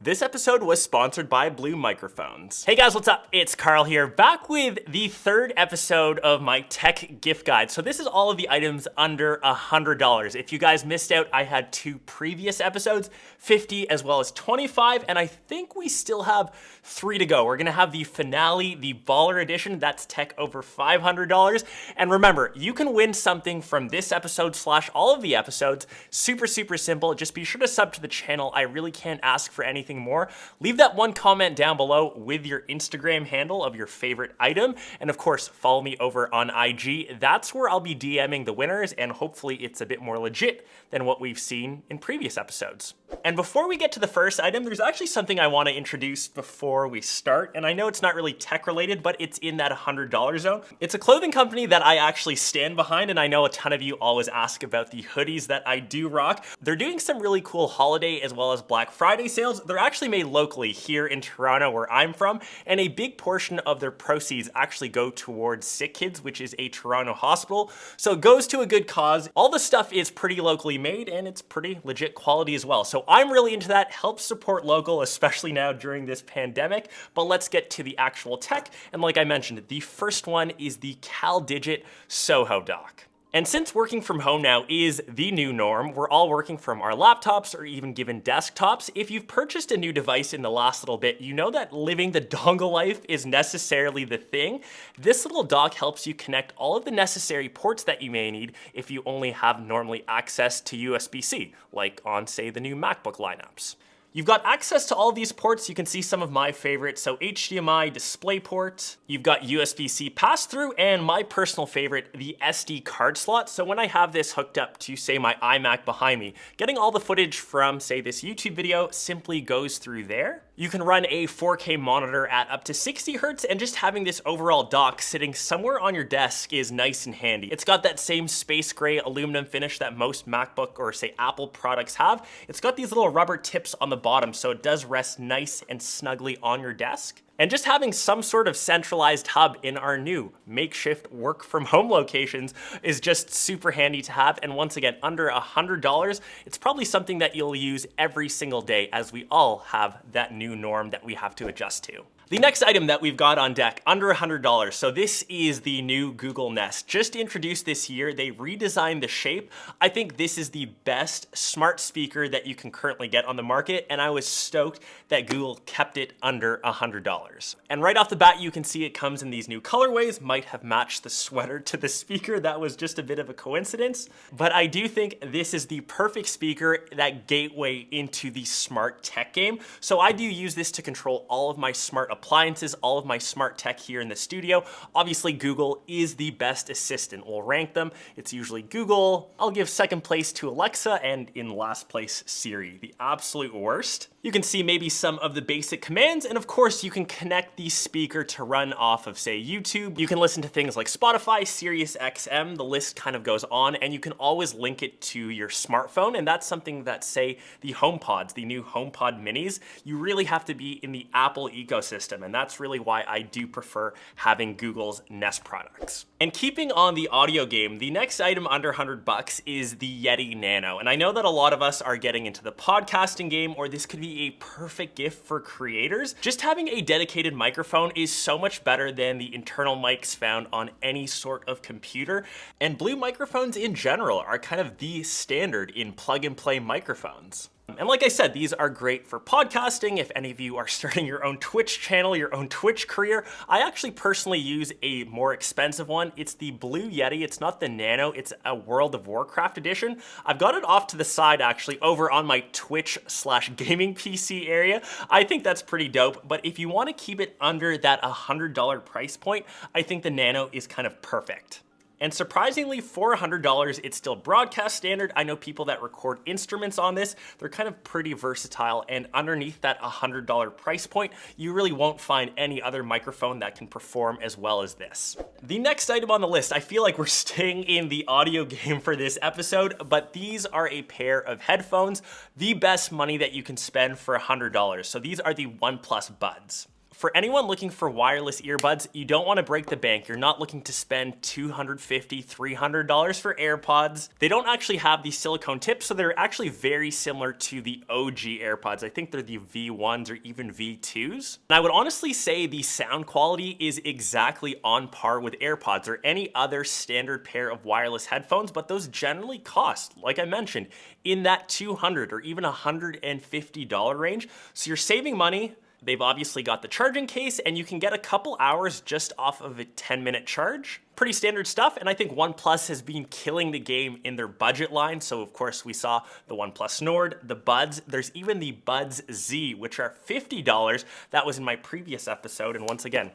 This episode was sponsored by Blue Microphones. Hey guys, what's up? It's Carl here, back with the third episode of my tech gift guide. So this is all of the items under $100. If you guys missed out, I had two previous episodes, 50 as well as 25, and I think we still have 3 to go. We're gonna have the finale, the Baller Edition, that's tech over $500. And remember, you can win something from this episode / all of the episodes. Super simple. Just be sure to sub to the channel. I really can't ask for anything more. Leave that one comment down below with your Instagram handle of your favorite item. And of course, follow me over on IG. That's where I'll be DMing the winners, and hopefully it's a bit more legit than what we've seen in previous episodes. And before we get to the first item, there's actually something I want to introduce before we start. And I know it's not really tech related, but it's in that $100 zone. It's a clothing company that I actually stand behind, and I know a ton of you always ask about the hoodies that I do rock. They're doing some really cool holiday as well as Black Friday sales. They're actually made locally here in Toronto, where I'm from, and a big portion of their proceeds actually go towards Sick Kids, which is a Toronto hospital. So it goes to a good cause. All the stuff is pretty locally made, and it's pretty legit quality as well. So I'm really into that. Help support local, especially now during this pandemic. But let's get to the actual tech. And like I mentioned, the first one is the CalDigit Soho dock. And since working from home now is the new norm, we're all working from our laptops or even given desktops. If you've purchased a new device in the last little bit, you know that living the dongle life is necessarily the thing. This little dock helps you connect all of the necessary ports that you may need if you only have normally access to USB-C, like on, say, the new MacBook lineups. You've got access to all these ports. You can see some of my favorites. So HDMI, DisplayPort, you've got USB-C pass-through, and my personal favorite, the SD card slot. So when I have this hooked up to, say, my iMac behind me, getting all the footage from, say, this YouTube video simply goes through there. You can run a 4K monitor at up to 60 Hertz, and just having this overall dock sitting somewhere on your desk is nice and handy. It's got that same space gray aluminum finish that most MacBook or, say, Apple products have. It's got these little rubber tips on the bottom, so it does rest nice and snugly on your desk. And just having some sort of centralized hub in our new makeshift work from home locations is just super handy to have. And once again, under $100, it's probably something that you'll use every single day, as we all have that new norm that we have to adjust to. The next item that we've got on deck, under $100. So this is the new Google Nest. Just introduced this year, they redesigned the shape. I think this is the best smart speaker that you can currently get on the market, and I was stoked that Google kept it under $100. And right off the bat, you can see it comes in these new colorways. Might have matched the sweater to the speaker. That was just a bit of a coincidence. But I do think this is the perfect speaker, that gateway into the smart tech game. So I do use this to control all of my smart appliances, all of my smart tech here in the studio. Obviously, Google is the best assistant. We'll rank them. It's usually Google. I'll give second place to Alexa, and in last place, Siri, the absolute worst. You can see maybe some of the basic commands, and of course, you can connect the speaker to run off of, say, YouTube. You can listen to things like Spotify, Sirius XM, the list kind of goes on, and you can always link it to your smartphone, and that's something that, say, the HomePods, the new HomePod minis, you really have to be in the Apple ecosystem, and that's really why I do prefer having Google's Nest products. And keeping on the audio game, the next item under $100 is the Yeti Nano, and I know that a lot of us are getting into the podcasting game, or this could be a perfect gift for creators. Just having a dedicated microphone is so much better than the internal mics found on any sort of computer, and Blue microphones in general are kind of the standard in plug-and-play microphones. And like I said, these are great for podcasting. If any of you are starting your own Twitch channel, your own Twitch career, I actually personally use a more expensive one. It's the Blue Yeti. It's not the Nano. It's a World of Warcraft edition. I've got it off to the side actually over on my Twitch/gaming PC area. I think that's pretty dope. But if you want to keep it under that $100 price point, I think the Nano is kind of perfect. And surprisingly, for $100, it's still broadcast standard. I know people that record instruments on this. They're kind of pretty versatile, and underneath that $100 price point, you really won't find any other microphone that can perform as well as this. The next item on the list, I feel like we're staying in the audio game for this episode, but these are a pair of headphones, the best money that you can spend for $100. So these are the OnePlus Buds. For anyone looking for wireless earbuds, you don't want to break the bank. You're not looking to spend $250, $300 for AirPods. They don't actually have these silicone tips, so they're actually very similar to the OG AirPods. I think they're the V1s or even V2s. And I would honestly say the sound quality is exactly on par with AirPods or any other standard pair of wireless headphones, but those generally cost, like I mentioned, in that $200 or even $150 range. So you're saving money. They've obviously got the charging case, and you can get a couple hours just off of a 10-minute charge. Pretty standard stuff, and I think OnePlus has been killing the game in their budget line. So of course we saw the OnePlus Nord, the Buds, there's even the Buds Z, which are $50. That was in my previous episode, and once again,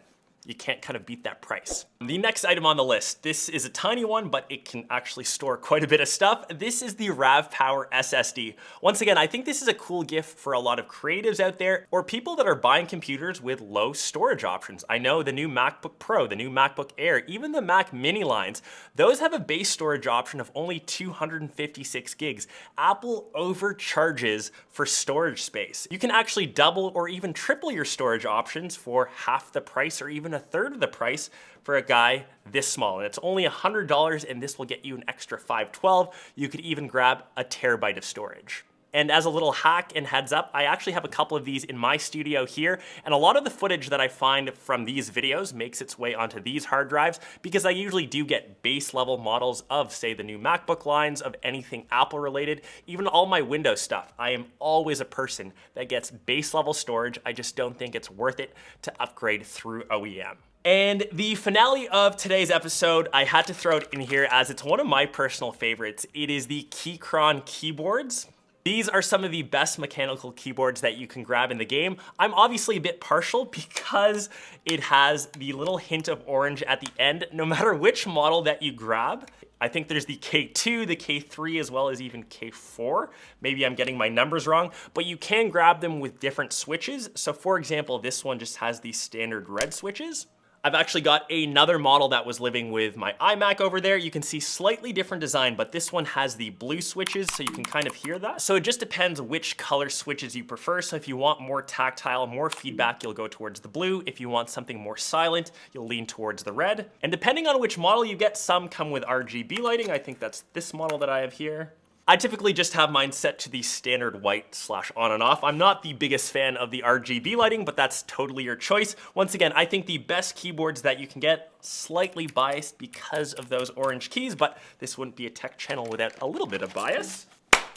you can't kind of beat that price. The next item on the list, this is a tiny one, but it can actually store quite a bit of stuff. This is the RavPower SSD. Once again, I think this is a cool gift for a lot of creatives out there or people that are buying computers with low storage options. I know the new MacBook Pro, the new MacBook Air, even the Mac Mini lines, those have a base storage option of only 256 gigs. Apple overcharges for storage space. You can actually double or even triple your storage options for half the price or even a third of the price for a guy this small. And it's only $100, and this will get you an extra 512. You could even grab a terabyte of storage. And as a little hack and heads up, I actually have a couple of these in my studio here, and a lot of the footage that I find from these videos makes its way onto these hard drives because I usually do get base level models of, say, the new MacBook lines, of anything Apple related, even all my Windows stuff. I am always a person that gets base level storage. I just don't think it's worth it to upgrade through OEM. And the finale of today's episode, I had to throw it in here as it's one of my personal favorites. It is the Keychron keyboards. These are some of the best mechanical keyboards that you can grab in the game. I'm obviously a bit partial because it has the little hint of orange at the end, no matter which model that you grab. I think there's the K2, the K3, as well as even K4. Maybe I'm getting my numbers wrong, but you can grab them with different switches. So for example, this one just has the standard red switches. I've actually got another model that was living with my iMac over there. You can see slightly different design, but this one has the blue switches, so you can kind of hear that. So it just depends which color switches you prefer. So if you want more tactile, more feedback, you'll go towards the blue. If you want something more silent, you'll lean towards the red. And depending on which model you get, some come with RGB lighting. I think that's this model that I have here. I typically just have mine set to the standard white / on and off. I'm not the biggest fan of the RGB lighting, but that's totally your choice. Once again, I think the best keyboards that you can get, slightly biased because of those orange keys, but this wouldn't be a tech channel without a little bit of bias.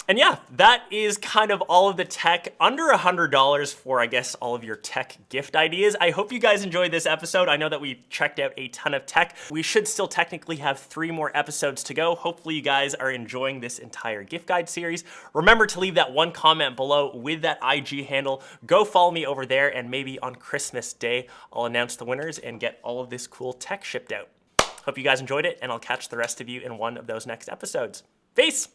And yeah, that is kind of all of the tech, under $100 for, I guess, all of your tech gift ideas. I hope you guys enjoyed this episode. I know that we checked out a ton of tech. We should still technically have 3 more episodes to go. Hopefully you guys are enjoying this entire gift guide series. Remember to leave that one comment below with that IG handle. Go follow me over there, and maybe on Christmas Day, I'll announce the winners and get all of this cool tech shipped out. Hope you guys enjoyed it, and I'll catch the rest of you in one of those next episodes. Peace!